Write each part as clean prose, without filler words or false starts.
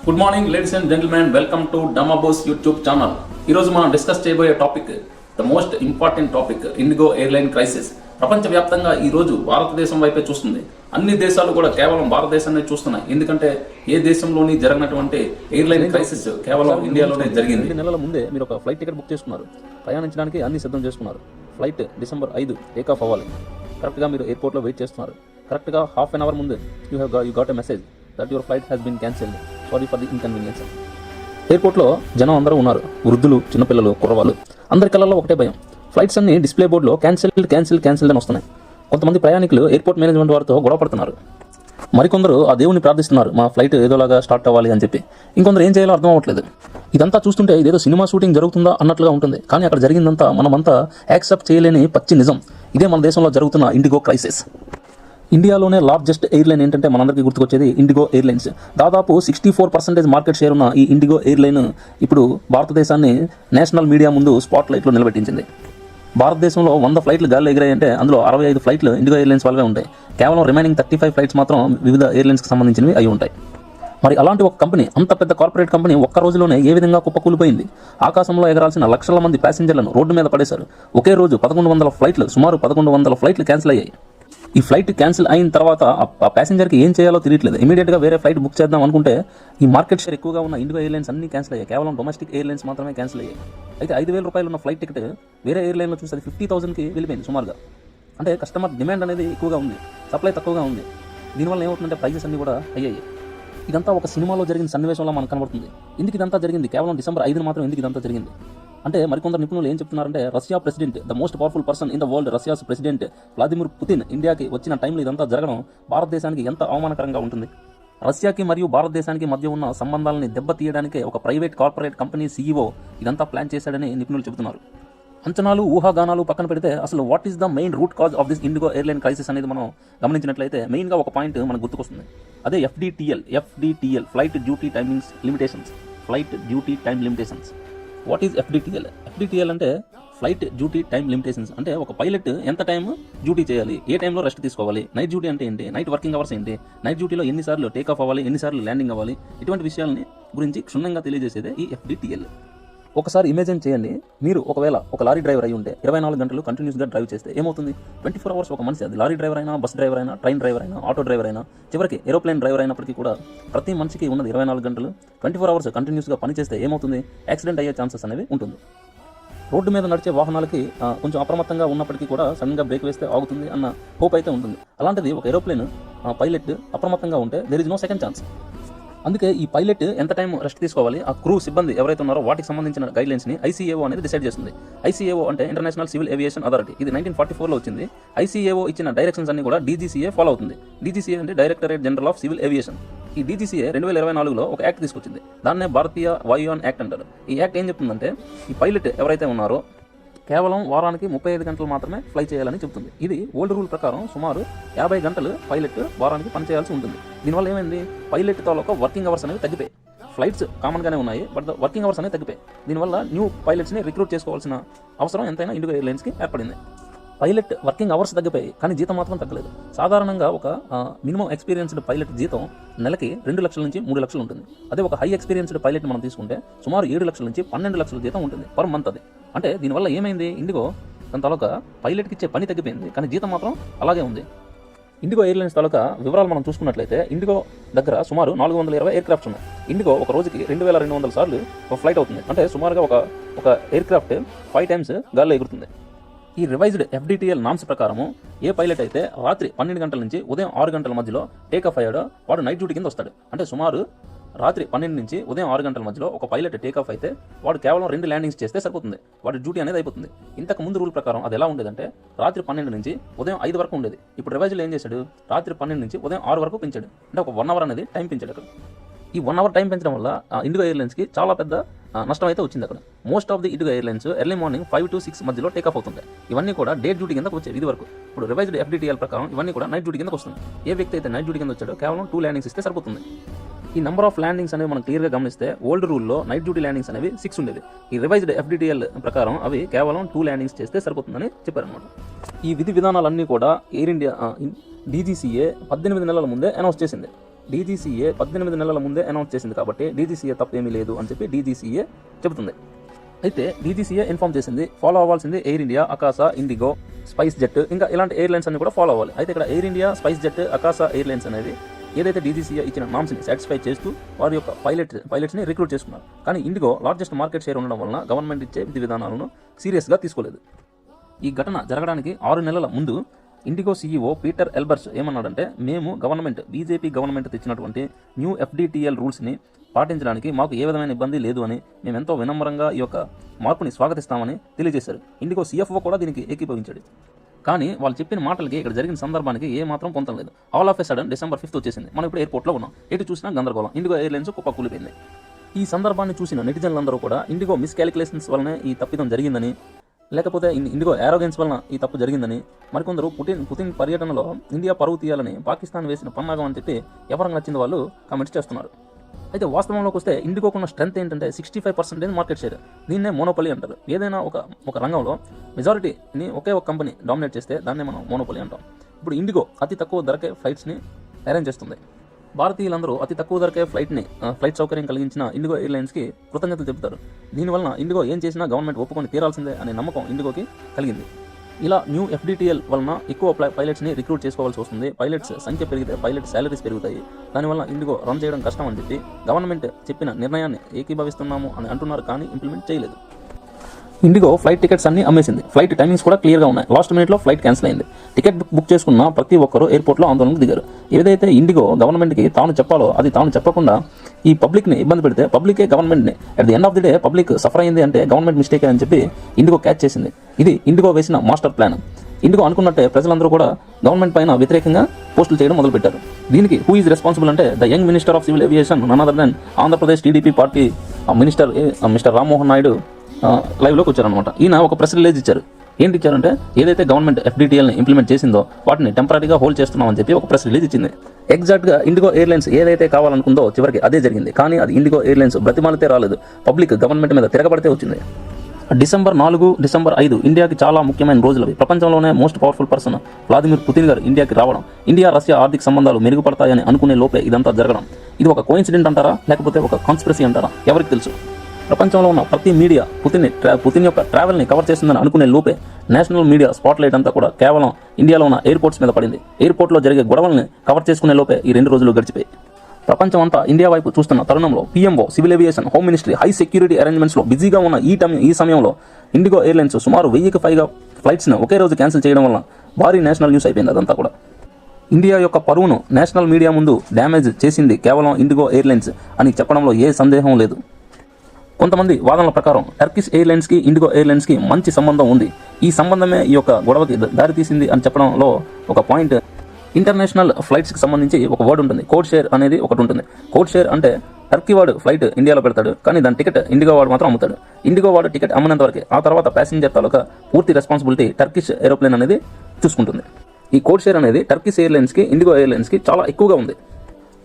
Good morning ladies and gentlemen, welcome to డమాబోస్ YouTube channel. ఈరోజు మనం డిస్కస్ చేయబోయే topic the most important topic, IndiGo airline crisis. ప్రపంచవ్యాప్తంగా ఈ రోజు భారతదేశం వైపే చూస్తుంది. అన్ని దేశాలు కూడా కేవలం భారతదేశాన్ని చూస్తున్నాయి. ఎందుకంటే ఏ దేశంలోని జరగనటువంటి ఎయిర్లైన్ క్రైసిస్ కేవలం ఇండియాలోనే జరిగింది. 2 నెలల ముందే మీరు ఒక ఫ్లైట్ టికెట్ బుక్ చేసుకున్నారు, ప్రయాణించడానికి అన్ని సిద్ధం చేసుకున్నారు. ఫ్లైట్ డిసెంబర్ 5 టేక్ ఆఫ్ అవ్వాలి. కరెక్ట్గా మీరు ఎయిర్పోర్ట్లో వెయిట్ చేస్తున్నారు. కరెక్ట్గా హాఫ్ అన్ అవర్ ముందు you got a message that your flight has been cancelled, sorry for the inconvenience. ఎయిర్పోర్ట్లో జనం అందరూ ఉన్నారు, వృద్ధులు, చిన్నపిల్లలు, కుర్రవాళ్ళు. అందరి కళ్ళల్లో ఒకటే భయం. ఫ్లైట్స్ అన్ని డిస్ప్లే బోర్డులో క్యాన్సిల్డ్ అని వస్తున్నాయి. కొంతమంది ప్రయాణికులు ఎయిర్పోర్ట్ మేనేజ్మెంట్ వారితో గొడవ పడుతున్నారు. మరికొందరు ఆ దేవుని ప్రార్థిస్తున్నారు, మా ఫ్లైట్ ఏదోలాగా స్టార్ట్ అవ్వాలి అని చెప్పి. ఇంకొందరు ఏం చేయాలో అర్థం అవ్వట్లేదు. ఇదంతా చూస్తుంటే ఇదేదో సినిమా షూటింగ్ జరుగుతుందా అన్నట్లుగా ఉంటుంది. కానీ అక్కడ జరిగిందంతా మనమంతా యాక్సెప్ట్ చేయలేని పచ్చి నిజం. ఇదే మన దేశంలో జరుగుతున్న ఇండిగో క్రైసిస్. ఇండియాలోనే లార్జెస్ట్ ఎయిర్లైన్ ఏంటంటే మనందరికీ గుర్తుకొచ్చేది ఇండిగో ఎయిర్లైన్స్. దాదాపు 64% మార్కెట్ షేర్ ఉన్న ఈ ఇండిగో ఎయిర్లైన్ ఇప్పుడు భారతదేశాన్ని నేషనల్ మీడియా ముందు స్పాట్ లైట్లో నిలబెట్టించింది. భారతదేశంలో 100 ఫ్లైట్లు గాల్లో ఎగిరాయంటే అందులో 65 ఫ్లైట్లు ఇండిగో ఎయిర్లైన్స్ వాళ్ళవే ఉంటాయి. కేవలం రిమైనింగ్ 35 ఫ్లైట్స్ మాత్రం వివిధ ఎయిర్లైన్స్కి సంబంధించినవి అయి ఉంటాయి. మరి అలాంటి ఒక కంపెనీ, అంత పెద్ద కార్పొరేట్ కంపెనీ ఒక్క రోజులోనే ఏ విధంగా కుప్పకూలిపోయింది? ఆకాశంలో ఎగరాల్సిన లక్షల మంది ప్యాసింజర్లను రోడ్డు మీద పడేశారు. ఒకే రోజు 1100 ఫ్లైట్లు, సుమారు 1100 ఫ్లైట్లు క్యాన్సిల్ అయ్యాయి. ఈ ఫ్లైట్ క్యాన్సిల్ అయిన తర్వాత ఆ ప్యాసింజర్కి ఏం చేయాలో తెలియట్లేదు. ఇమీడియట్గా వేరే ఫ్లైట్ బుక్ చేద్దాం అనుకుంటే ఈ మార్కెట్ షేర్ ఎక్కువగా ఉన్న ఇండిగో ఎయిర్లైన్స్ అన్ని క్యాన్సిల్ అయ్యాయి. కేవలం డొమెస్టిక్ ఎయిర్లైన్స్ మాత్రమే క్యాన్సిల్ అయ్యాయి. అయితే 5,000 రూపాయలు ఉన్న ఫ్లైట్ టికెట్ వేరే ఎయిర్లైన్లో చూస్తే 50,000కి వెళ్ళిపోయింది సుమారుగా. అంటే కస్టమర్ డిమాండ్ అనేది ఎక్కువగా ఉంది, సప్లై తక్కువగా ఉంది. దీనివల్ల ఏమవుతుందంటే ప్రైజెస్ అన్ని కూడా అయ్యాయి. ఇదంతా ఒక సినిమాలో జరిగిన సన్నివేశంలో మనకు కనబడుతుంది. ఎందుకు ఇదంతా జరిగింది? కేవలం డిసెంబర్ 5 మాత్రం ఎందుకు ఇదంతా జరిగింది అంటే, మరికొందరు నిపుణులు ఏం చెప్తున్నారంటే, Russia president, the most powerful person in the world, Russia's president Vladimir Putin ఇండియాకి వచ్చిన టైంలో ఇదంతా జరగడం భారతదేశానికి ఎంత అవమానకరంగా ఉంటుంది. రష్యాకి మరియు భారతదేశానికి మధ్య ఉన్న సంబంధాలని దెబ్బతీయడానికే ఒక ప్రైవేట్ కార్పొరేట్ కంపెనీ సీఈఓ ఇదంతా ప్లాన్ చేశాడని నిపుణులు చెబుతున్నారు. అంచనాలు, ఊహాగానాలు పక్కన పెడితే అసలు what is the main root cause of this IndiGo airline crisis అనేది మనం గమనించినట్లయితే మెయిన్గా ఒక పాయింట్ మనకు గుర్తుకొస్తుంది. అదే FDTL, flight duty timings limitations. What is FDTL? FDTL అంటే ఫ్లైట్ డ్యూటీ టైమ్ లిమిటేషన్స్. అంటే ఒక పైలట్ ఎంత టైం డ్యూటీ చేయాలి, ఏ టైంలో రెస్ట్ తీసుకోవాలి, నైట్ డ్యూటీ అంటే ఏంటి, నైట్ వర్కింగ్ అవర్స్ ఏంటి, నైట్ డ్యూటీలో ఎన్నిసార్లు టేక్ ఆఫ్ అవ్వాలి, ఎన్నిసార్లు ల్యాండింగ్ అవ్వాలి, ఇటువంటి విషయాలని గురించి క్షుణ్ణంగా తెలియజేసేదే ఈ ఎఫ్డిటిఎల్. ఒకసారి ఇమేజిన్ చేయండి, మీరు ఒకవేళ ఒక లారీ డ్రైవర్ అయి ఉంటే 24 గంటలు కంటిన్యూస్గా డ్రైవ్ చేస్తే ఏమవుతుంది? 24 అవర్స్ ఒక మనిషి, అది లారీ డ్రైవర్ అయినా, బస్ డ్రైవర్ అయినా, ట్రైన్ డ్రైవర్ అయినా, ఆటో డ్రైవర్ అయినా, చివరికి ఏరోప్లేన్ డ్రైవర్ అయినప్పటికీ కూడా ప్రతి మనిషికి ఉన్నది 24 గంటలు. 24 అవర్స్ కంటిన్యూస్గా పనిచేస్తే ఏమవుతుంది? యాక్సిడెంట్ అయ్యే ఛాన్సెస్ అనేవి ఉంటుంది. రోడ్డు మీద నడిచే వాహనాలకి కొంచెం అప్రమత్తంగా ఉన్నప్పటికీ కూడా సడన్గా బ్రేక్ వేస్తే ఆగుతుంది అన్న హోప్ అయితే ఉంటుంది. అలాంటిది ఒక ఏరోప్లేన్ పైలట్ అప్రమత్తంగా ఉంటే there is no second chance. అందుకే ఈ పైలట్ ఎంత టైం రెస్ట్ తీసుకోవాలి, ఆ క్రూ సిబ్బంది ఎవరైతే ఉన్నారో వాటికి సంబంధించిన గైడ్లైన్స్ని ఐసీఏఓ అనేది డిసైడ్ చేస్తుంది. ఐసీఏఓ అంటే ఇంటర్నేషనల్ సివిల్ ఏవియేషన్ అథారిటీ. ఇది 1944లో వచ్చింది. ఐసీఏఓ ఇచ్చిన డైరెక్షన్స్ అన్ని కూడా డీజీసీఏ ఫాలో అవుతుంది. డీజీసీఏ అంటే directorate general of civil aviation. ఈ డీజీసీఏ 2024లో ఒక యాక్ట్ తీసుకొచ్చింది. దాన్నే భారతీయ వాయుయాన్ యాక్ట్ అంటారు. ఈ యాక్ట్ ఏం చెప్తుందంటే, ఈ పైలట్ ఎవరైతే ఉన్నారో కేవలం వారానికి 35 గంటలు మాత్రమే ఫ్లై చేయాలని చెబుతుంది. ఇది ఓల్డ్ రూల్ ప్రకారం సుమారు 50 గంటలు పైలట్ వారానికి పనిచేయాల్సి ఉంటుంది. దీనివల్ల ఏమైంది? పైలట్ తాలూకా వర్కింగ్ అవర్స్ అనేవి తగ్గిపోయి, ఫ్లైట్స్ కామన్గానే ఉన్నాయి, బట్ వర్కింగ్ అవర్స్ అనేవి తగ్గిపోయి. దీనివల్ల న్యూ పైలట్స్ని రిక్రూట్ చేసుకోవాల్సిన అవసరం ఎంతైనా ఇండిగో ఎయిర్లైన్స్కి ఏర్పడింది. పైలట్ వర్కింగ్ అవర్స్ తగ్గిపోయి, కానీ జీతం మాత్రం తగ్గలేదు. సాధారణంగా ఒక మినిమం ఎక్స్పీరియన్స్డ్ పైలట్ జీతం నెలకి 2 లక్షల నుంచి 3 లక్షలు ఉంటుంది. అదే ఒక హై ఎక్స్పీరియన్స్డ్ పైలట్ మనం తీసుకుంటే సుమారు 7 లక్షల నుంచి 12 లక్షల జీతం ఉంటుంది పర్ మంత్. అది అంటే దీనివల్ల ఏమైంది? ఇండిగో తన తాలూకా పైలట్కి ఇచ్చే పని తగ్గిపోయింది, కానీ జీతం మాత్రం అలాగే ఉంది. ఇండిగో ఎయిర్లైన్స్ తాలూకా వివరాలు మనం చూసుకున్నట్లయితే ఇండిగో దగ్గర సుమారు 420 ఎయిర్ క్రాఫ్ట్స్ ఉన్నాయి. ఇండిగో ఒక రోజుకి 2200 సార్లు ఒక ఫ్లైట్ అవుతుంది. అంటే సుమారుగా ఒక ఎయిర్ క్రాఫ్ట్ 5 టైమ్స్ గాల్లో ఎగురుతుంది. ఈ రివైజ్డ్ ఎఫ్డిటిఎల్ నామ్స్ ప్రకారము ఏ పైలట్ అయితే రాత్రి 12 గంటల నుంచి ఉదయం 6 గంటల మధ్యలో టేక్ ఆఫ్ అయ్యాడో వాడు నైట్ డ్యూటీ కింద వస్తాడు. అంటే సుమారు రాత్రి 12 నుంచి ఉదయం 6 గంటల మధ్యలో ఒక పైలట్ టేక్ ఆఫ్ అయితే వాడు కేవలం 2 ల్యాండింగ్స్ చేస్తే సరిపోతుంది, వాడి డ్యూటీ అనేది అయిపోతుంది. ఇంతకు ముందు రూల్ ప్రకారం అది ఎలా ఉండేదంటే రాత్రి 12 నుంచి ఉదయం 5 వరకు ఉండేది. ఇప్పుడు రివైజ్లో ఏం చేశాడు? రాత్రి 12 నుంచి ఉదయం 6 వరకు పెంచాడు. అంటే ఒక 1 అవర్ అనేది టైం పెంచాడు అక్కడ. ఈ 1 అవర్ టైం పెంచడం వల్ల ఇండిగో ఎయిర్లైన్స్కి చాలా పెద్ద నష్టం అయితే వచ్చింది అక్కడ. Most of the IndiGo airlines early morning 5 to 6 మధ్యలో టేక్ ఆఫ్ అవుతుంది. ఇవన్నీ కూడా డే డ్యూటీ కిందకు వచ్చేవి ఇది వరకు. ఇప్పుడు రివైజ్డ్ ఎఫ్డిటిఎల్ ప్రకారం ఇవన్నీ కూడా నైట్ డ్యూటీ కిందకు వస్తుంది. ఏ వ్యక్తి అయితే నైట్ డ్యూటీ కింద వచ్చాడో కేవలం 2 ల్యాండింగ్స్ ఇస్తే సరిపోతుంది. ఈ నెంబర్ ఆఫ్ ల్యాండింగ్స్ అనేవి మనం క్లియర్గా గమనిస్తే ఓల్డ్ రూల్లో నైట్ డ్యూటీ ల్యాండింగ్స్ అనేవి 6 ఉండేది. ఈ రివైజ్డ్ ఎఫ్డిటిఎల్ ప్రకారం అవి కేవలం 2 ల్యాండింగ్స్ చేస్తే సరిపోతుందని చెప్పారనమాట. ఈ విధి విధానాలన్నీ కూడా ఎయిర్ ఇండియా డీజీసీఏ 18 నెలల ముందే అనౌన్స్ చేసింది. డీజీసీఏ 18 నెలల ముందే అనౌన్స్ చేసింది కాబట్టి డీజీసీఏ తప్పేమీ లేదు అని చెప్పి డీజీసీఏ చెబుతుంది. అయితే డీజీసీఏ ఇన్ఫార్మ్ చేసింది ఫాలో అవ్వాల్సింది Air India, Akasa, IndiGo, SpiceJet ఇంకా ఇలాంటి ఎయిర్లైన్స్ అన్ని కూడా ఫాలో అవ్వాలి. అయితే ఇక్కడ Air India, SpiceJet, Akasa airlines అనేది ఏదైతే డీజీసీఏ ఇచ్చిన నామ్స్ని సాటిస్ఫై చేస్తూ వారి యొక్క పైలట్స్ని రిక్రూట్ చేసుకున్నారు. కానీ ఇండిగో లార్జెస్ట్ మార్కెట్ షేర్ ఉండడం వలన గవర్నమెంట్ ఇచ్చే విధి విధానాలను సీరియస్గా తీసుకోలేదు. ఈ ఘటన జరగడానికి 6 నెలల ముందు ఇండిగో సీఈఓ పీటర్ ఎల్బర్స్ ఏమన్నాడంటే, మేము బీజేపీ గవర్నమెంట్ తెచ్చినటువంటి న్యూ FDTL రూల్స్ని పాటించడానికి మాకు ఏ విధమైన ఇబ్బంది లేదు అని, మేము ఎంతో వినమ్రంగా ఈ యొక్క మార్పుని స్వాగతిస్తామని తెలియజేశారు. ఇండిగో CFO కూడా దీనికి ఏకీభవించాడు. కానీ వాళ్ళు చెప్పిన మాటలకి ఇక్కడ జరిగిన సందర్భానికి ఏ మాత్రం పొందడం లేదు. All of a sudden December 5th వచ్చేసింది. మనం ఇప్పుడు ఎయిర్పోర్ట్లో ఉన్నాం. ఎటు చూసినా గందరగోళం. ఇండిగో ఎయిర్లైన్స్ కుప్పకూలిపోయింది. ఈ సందర్భాన్ని చూసిన నెటిజన్లందరూ కూడా ఇండిగో మిస్కాలిక్యులేషన్స్ వల్లనే ఈ తప్పిదం జరిగిందని, లేకపోతే ఇండిగో యారోగెన్స్ వలన ఈ తప్పు జరిగిందని, మరికొందరు పుతిన్ పర్యటనలో ఇండియా పరువు తీయాలని పాకిస్తాన్ వేసిన పన్నాగం అని చెప్పి ఎవరికి నచ్చింది వాళ్ళు కామెంట్స్ చేస్తున్నారు. అయితే వాస్తవంలోకి వస్తే ఇండిగోకున్న స్ట్రెంత్ ఏంటంటే 65% మార్కెట్ షేర్. దీన్నే మోనోపలి అంటారు. ఏదైనా ఒక రంగంలో మెజారిటీని ఒకే ఒక కంపెనీ డామినేట్ చేస్తే దాన్నే మనం మోనోపలి అంటాం. ఇప్పుడు ఇండిగో అతి తక్కువ ధరకే ఫ్లైట్స్ని అరేంజ్ చేస్తుంది. భారతీయులందరూ అతి తక్కువ ధరకే ఫ్లైట్ సౌకర్యం కలిగించిన ఇండిగో ఎయిర్లైన్స్కి కృతజ్ఞతలు చెబుతారు. దీనివలన ఇండిగో ఏం చేసినా గవర్నమెంట్ ఒప్పుకొని తీరాల్సిందే అనే నమ్మకం ఇండిగోకి కలిగింది. ఇలా న్యూ FDTL వలన ఎక్కువ పైలట్స్ని రిక్రూట్ చేసుకోవాల్సి వస్తుంది. పైలట్స్ సంఖ్య పెరిగితే పైలట్ శాలరీస్ పెరుగుతాయి. దానివల్ల ఇండిగో రన్ చేయడం కష్టం అని చెప్పి గవర్నమెంట్ చెప్పిన నిర్ణయాన్ని ఏకీభవిస్తున్నాము అని అంటున్నారు, కానీ ఇంప్లిమెంట్ చేయలేదు. ఇండిగో ఫ్లైట్ టికెట్స్ అన్ని అమ్మేసింది. ఫ్లైట్ టైమింగ్స్ కూడా క్లియర్గా ఉన్నాయి. లాస్ట్ మినిట్లో ఫ్లైట్ క్యాన్సిల్ అయింది. టికెట్ బుక్ చేసుకున్న ప్రతి ఒక్కరూ ఎయిర్పోర్ట్లో ఆందోళనకు దిగారు. ఏదైతే ఇండిగో గవర్నమెంట్కి తాను చెప్పాలో అది తాను చెప్పకుండా ఈ పబ్లిక్ని ఇబ్బంది పెడితే పబ్లికే గవర్నమెంట్ని at the end of the day public suffer అయింది అంటే గవర్నమెంట్ మిస్టేక్ అని చెప్పి ఇండిగో క్యాచ్ చేసింది. ఇది ఇండిగో వేసిన మాస్టర్ ప్లాన్. ఇండిగో అనుకున్నట్టే ప్రజలందరూ కూడా గవర్నమెంట్ పైన వ్యతిరేకంగా పోస్టులు చేయడం మొదలుపెట్టారు. దీనికి హూ ఈజ్ రెస్పాన్సిబుల్ అంటే the young minister of civil aviation none other than Andhra Pradesh TDP party mister Rammohan Naidu లైవ్లోకి వచ్చారనమాట. ఈయన ఒక ప్రెస్ రిలీజ్ ఇచ్చారు. ఏంటి ఇచ్చారంటే, ఏదైతే గవర్నమెంట్ FDTLని ఇంప్లిమెంట్ చేసిందో వాటిని టెంపరీగా హోల్డ్ చేస్తున్నామని చెప్పి ఒక ప్రెస్ రిలీజ్ ఇచ్చింది. ఎగ్జాక్ట్గా ఇండిగో ఎయిర్లైన్స్ ఏదైతే కావాలనుకుందో చివరికి అదే జరిగింది. కానీ అది ఇండిగో ఎయిర్లైన్స్ బ్రతిమాలితే రాలేదు. పబ్లిక్ గవర్నమెంట్ మీద తిరగబడితే వచ్చింది. December 4, December 5 ఇండియాకి చాలా ముఖ్యమైన రోజులు. ప్రపంచంలోనే most powerful person Vladimir Putin గారు ఇండియాకి రావడం, ఇండియా రష్యా ఆర్థిక సంబంధాలు మెరుగుపడతాయని అనుకునే లోపే ఇదంతా జరగడం. ఇది ఒక కోఇన్సిడెంట్ అంటారా లేకపోతే ఒక కాన్స్పిరసీ అంటారా ఎవరికి తెలుసు. ప్రపంచంలో ఉన్న ప్రతి మీడియా పుతిన్ యొక్క ట్రావెల్ని కవర్ చేస్తుందని అనుకునే లోపే నేషనల్ మీడియా స్పాట్లైట్ అంతా కూడా కేవలం ఇండియాలో ఉన్న ఎయిర్పోర్ట్స్ మీద పడింది. ఎయిర్పోర్ట్లో జరిగే గొడవల్ని కవర్ చేసుకునే లోపే ఈ 2 రోజులు గడిచిపోయి ప్రపంచం అంతా ఇండియా వైపు చూస్తున్న తరుణంలో PMO, civil aviation, home ministry high security అరేంజ్మెంట్స్లో బిజీగా ఉన్న ఈ సమయంలో ఇండిగో ఎయిర్లైన్స్ సుమారు 1000కి పైగా ఫ్లైట్స్ను ఒకే రోజు క్యాన్సిల్ చేయడం వల్ల భారీ నేషనల్ న్యూస్ అయిపోయింది. అదంతా కూడా ఇండియా యొక్క పరువును నేషనల్ మీడియా ముందు డ్యామేజ్ చేసింది కేవలం ఇండిగో ఎయిర్లైన్స్ అని చెప్పడంలో ఏ సందేహం లేదు. కొంతమంది వాదనల ప్రకారం టర్కిష్ ఎయిర్లైన్స్కి ఇండిగో ఎయిర్లైన్స్కి మంచి సంబంధం ఉంది. ఈ సంబంధమే ఈ యొక్క గొడవకి దారితీసింది అని చెప్పడంలో ఒక పాయింట్. ఇంటర్నేషనల్ ఫ్లైట్స్కి సంబంధించి ఒక వర్డ్ ఉంటుంది, కోడ్ షేర్ అనేది ఒకటి ఉంటుంది. కోడ్ షేర్ అంటే టర్కీ వాడు ఫ్లైట్ ఇండియాలో పెడతాడు, కానీ దాని టికెట్ ఇండిగో వాడు మాత్రం అమ్ముతాడు. ఇండిగో వాడు టికెట్ అమ్మినంత వరకే, ఆ తర్వాత ప్యాసింజర్ తాలూకా పూర్తి రెస్పాన్సిబిలిటీ టర్కిష్ ఏరోప్లేన్ అనేది చూసుకుంటుంది. ఈ కోడ్ షేర్ అనేది టర్కిష్ ఎయిర్లైన్స్కి ఇండిగో ఎయిర్లైన్స్కి చాలా ఎక్కువగా ఉంది.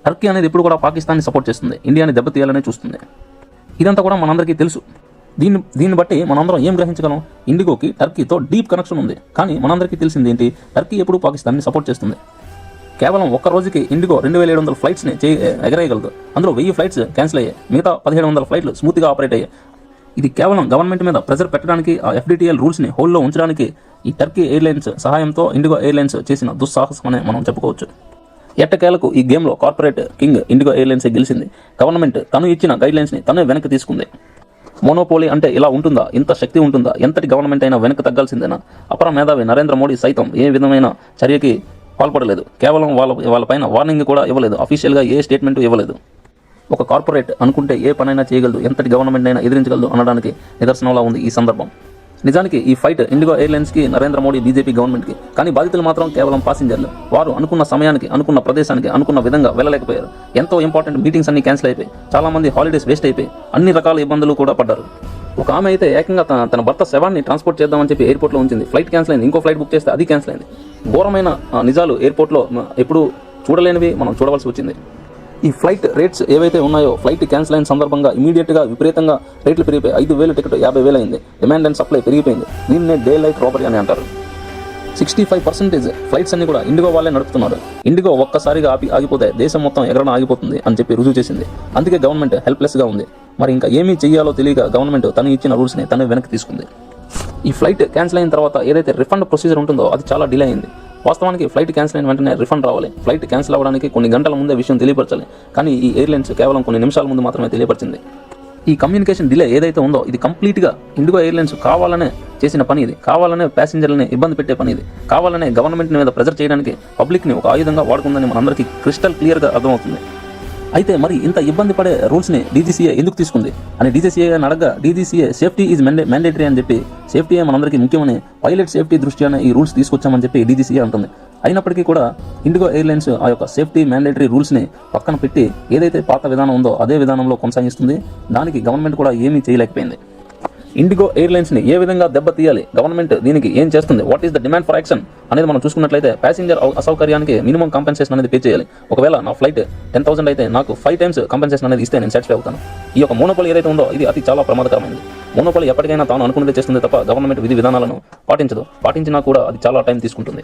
టర్కీ అనేది ఇప్పుడు కూడా పాకిస్తాన్ని సపోర్ట్ చేస్తుంది, ఇండియాని దెబ్బతీయాలని చూస్తుంది. ఇదంతా కూడా మనందరికీ తెలుసు. దీన్ని బట్టి మనందరం ఏం గ్రహించగలం, ఇండిగోకి టర్కీతో డీప్ కనెక్షన్ ఉంది. కానీ మనందరికీ తెలిసింది ఏంటి, టర్కీ ఎప్పుడు పాకిస్తాన్ని సపోర్ట్ చేస్తుంది. కేవలం ఒక్క రోజుకి ఇండిగో 2700 ఫ్లైట్స్ని ఎగరేయగలదు. అందులో 1000 ఫ్లైట్స్ క్యాన్సిల్ అయ్యాయి, మిగతా 1700 ఫ్లైట్లు స్మూత్గా ఆపరేట్ అయ్యాయి. ఇది కేవలం గవర్నమెంట్ మీద ప్రెజర్ పెట్టడానికి, ఆ FDTL రూల్స్ని హోల్డ్లో ఉంచడానికి ఈ టర్కీ ఎయిర్లైన్స్ సహాయంతో ఇండిగో ఎయిర్లైన్స్ చేసిన దుస్సాహసం అనే మనం చెప్పుకోవచ్చు. ఎట్టకేలకు ఈ గేమ్లో కార్పొరేట్ కింగ్ ఇండిగో ఎయిర్లైన్స్ గెలిచింది. గవర్నమెంట్ తను ఇచ్చిన గైడ్లైన్స్ని తనే వెనక్కి తీసుకుంది. మోనోపోలీ అంటే ఇలా ఉంటుందా, ఇంత శక్తి ఉంటుందా, ఎంతటి గవర్నమెంట్ అయినా వెనక్కి తగ్గాల్సిందేనా? అపర మేధావి నరేంద్ర మోడీ సైతం ఏ విధమైన చర్యకి పాల్పడలేదు. కేవలం వాళ్ళపైన వార్నింగ్ కూడా ఇవ్వలేదు, అఫీషియల్గా ఏ స్టేట్మెంట్ ఇవ్వలేదు. ఒక కార్పొరేట్ అనుకుంటే ఏ పనైనా చేయగలదు, ఎంతటి గవర్నమెంట్ అయినా ఎదిరించగలదు అనడానికి నిదర్శనంలా ఉంది ఈ సందర్భం. నిజానికి ఈ ఫైట్ ఇండిగో ఎయిర్లైన్స్కి, నరేంద్ర మోడీ బీజేపీ గవర్నమెంట్కి. కానీ బాధితులు మాత్రం కేవలం పాసింజర్లు. వారు అనుకున్న సమయానికి, అనుకున్న ప్రదేశానికి, అనుకున్న విధంగా వెళ్ళలేకపోయారు. ఎంతో ఇంపార్టెంట్ మీటింగ్స్ అన్ని క్యాన్సిల్ అయిపోయి, చాలామంది హాలిడేస్ వేస్ట్ అయిపోయి, అన్ని రకాల ఇబ్బందులు కూడా పడ్డారు. ఒక ఆమె అయితే ఏకంగా తన భర్త శవాన్ని ట్రాన్స్పోర్ట్ చేద్దామని చెప్పి ఎయిర్పోర్ట్లో ఉంచింది. ఫ్లైట్ క్యాన్సిల్ అయింది, ఇంకో ఫ్లైట్ బుక్ చేస్తే అది క్యాన్సిల్ అయింది. ఘోరమైన నిజాలు ఎయిర్పోర్ట్లో ఎప్పుడు చూడలేనివి మనం చూడవలసి వచ్చింది. ఈ ఫ్లైట్ రేట్స్ ఏవైతే ఉన్నాయో, ఫ్లైట్ క్యాన్సిల్ అయిన సందర్భంగా ఇమీడియట్గా విపరీతంగా రేట్లు పెరిగిపోయి 5,000 టికెట్ 50,000 అయింది. డిమాండ్ అండ్ సప్లై పెరిగిపోయింది. దీన్నే డే లైట్ రాబరీ అని అంటారు. 65% ఫ్లైట్స్ అన్ని కూడా ఇండిగో వాళ్ళే నడుపుతున్నారు. ఇండిగో ఒక్కసారిగా ఆగిపోతే దేశం మొత్తం ఎగరడం ఆగిపోతుంది అని చెప్పి రుజువు చేసింది. అందుకే గవర్నమెంట్ హెల్ప్లెస్గా ఉంది. మరి ఇంకా ఏమీ చెయ్యాలో తెలియక గవర్నమెంట్ తను ఇచ్చిన రూల్స్ని తను వెనక్కి తీసుకుంది. ఈ ఫ్లైట్ క్యాన్సిల్ అయిన తర్వాత ఏదైతే రిఫండ్ ప్రొసీజర్ ఉంటుందో అది చాలా డిలే అయింది. వాస్తవానికి ఫ్లైట్ క్యాన్సిల్ అయిన వెంటనే రిఫండ్ రావాలి. ఫ్లైట్ క్యాన్సిల్ అవ్వడానికి కొన్ని గంటల ముందే విషయం తెలియపరచాలి. కానీ ఈ ఎయిర్లైన్స్ కేవలం కొన్ని నిమిషాల ముందు మాత్రమే తెలియపరిచింది. ఈ కమ్యూనికేషన్ డిలే ఏదైతే ఉందో ఇది కంప్లీట్గా ఇండిగో ఎయిర్లైన్స్ కావాలనే చేసిన పని. ఇది కావాలనే ప్యాసింజర్లని ఇబ్బంది పెట్టే పని. ఇది కావాలనే గవర్నమెంట్ మీద ప్రెజర్ చేయడానికి పబ్లిక్ని ఒక ఆయుధంగా వాడుకుందని మనందరికీ క్రిస్టల్ క్లియర్గా అర్థమవుతుంది. అయితే మరి ఇంత ఇబ్బంది పడే రూల్స్ని డీజీసీఏ ఎందుకు తీసుకుంది అని డీజీసీఏ అడగగా డీజీసీఏ సేఫ్టీ ఈజ్ మ్యాండేటరీ అని చెప్పి, సేఫ్టీయే మనందరికీ ముఖ్యమని, పైలట్ సేఫ్టీ దృష్ట్యానే ఈ రూల్స్ తీసుకొచ్చామని చెప్పి డీజీసీఏ అంటుంది. అయినప్పటికీ కూడా ఇండిగో ఎయిర్లైన్స్ ఆ యొక్క సేఫ్టీ మ్యాండేటరీ రూల్స్ని పక్కన పెట్టి ఏదైతే పాత విధానం ఉందో అదే విధానంలో కొనసాగిస్తుంది. దానికి గవర్నమెంట్ కూడా ఏమీ చేయలేకపోయింది. ఇండిగో ఎయిర్లైన్స్ని ఏ విధంగా దెబ్బతీయాలి, గవర్నమెంట్ దీనికి ఏం చేస్తుంది, what is the demand for action అనేది మనం చూసుకున్నట్లయితే ప్యాసింజర్ అసౌకర్యానికి మినిమం కాంపెన్సేషన్ అనేది పే చేయాలి. ఒకవేళ నా ఫ్లైట్ 10,000 అయితే నాకు 5 times కాంపెన్సేషన్ అనేది ఇస్తే నేను సాటిస్ఫై అవుతాను. ఈ యొక్క మోనోపోలీ ఏదైతే ఉందో ఇది అతి చాలా ప్రమాదకరమైనది. మోనోపోలీ ఎప్పటికైనా తాను అనుకున్నదే చేస్తుంది తప్ప గవర్నమెంట్ విధి విధానాలను పాటించదు. పాటించినా కూడా అది చాలా టైం తీసుకుంటుంది.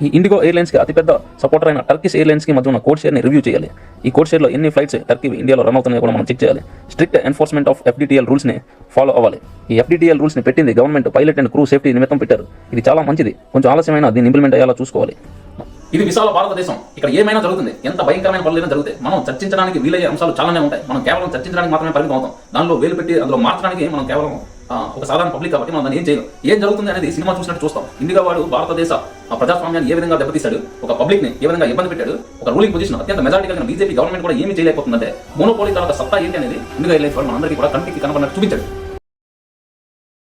ఈ ఇండిగో ఎయిర్లైన్స్కి అతిపెద్ద సపోర్టర్ అయిన టర్కిష్ ఎయిర్లైన్స్కి మధ్య ఉన్న కోడ్ షేర్ని రివ్యూ చేయాలి. ఈ కోడ్ షేర్లో ఎన్ని ఫ్లైట్స్ టర్కీ ఇండియాలో రన్ అవుతున్నాయో కూడా మనం చెక్ చేయాలి. స్ట్రిక్ట్ ఎన్ఫోర్స్మెంట్ ఆఫ్ FDTL రూల్స్ని ఫాలో అవ్వాలి. ఈ FDTL రూల్స్ని పెట్టింది government pilot and crew safety నిమిత్తం పెట్టారు. ఇది చాలా మంచిది. కొంచెం ఆలస్యమైన దీన్ని ఇంప్లిమెంట్ అయ్యేలా చూసుకోవాలి. ఇది విశాల భారతదేశం. ఇక్కడ ఏమైనా జరుగుతుంది, ఎంత భయంకరమైన పనులైనా జరుగుతాయి. మనం చర్చించడానికి వీలయ్యే అంశాలు చాలానే ఉంటాయి. మనం కేవలం చర్చించడానికి మాత్రమే పరిమితం అవుతాం. దానిలో వేలు పెట్టి అందులో మార్చడానికి మనం కేవలం ఒక సాధారణ పబ్లిక్ కాబట్టి మనం దాన్ని ఏం చేయలేం. ఏం జరుగుతుంది అనేది సినిమా చూసినట్టు చూస్తాం. ఇండియా వాడు భారతదేశ ప్రజాస్వామ్యాన్ని ఏ విధంగా దెబ్బతీశాడు, ఒక పబ్లిక్ ని ఏ విధంగా ఇబ్బంది పెట్టాడు, ఒక రూలింగ్ పొజిషన్ అత్యంత మెజారిటీ కలిగిన బీజేపీ గవర్నమెంట్ కూడా ఏమీ చేయలేకపోతుందంటే మోనోపోలీ తర్వాత సత్తా ఏంటి అనేది ఇండియా ఎయిర్లైన్స్ వాళ్ళు మనందరికీ కూడా కంటికి కనబడినట్టు చూపించాడు.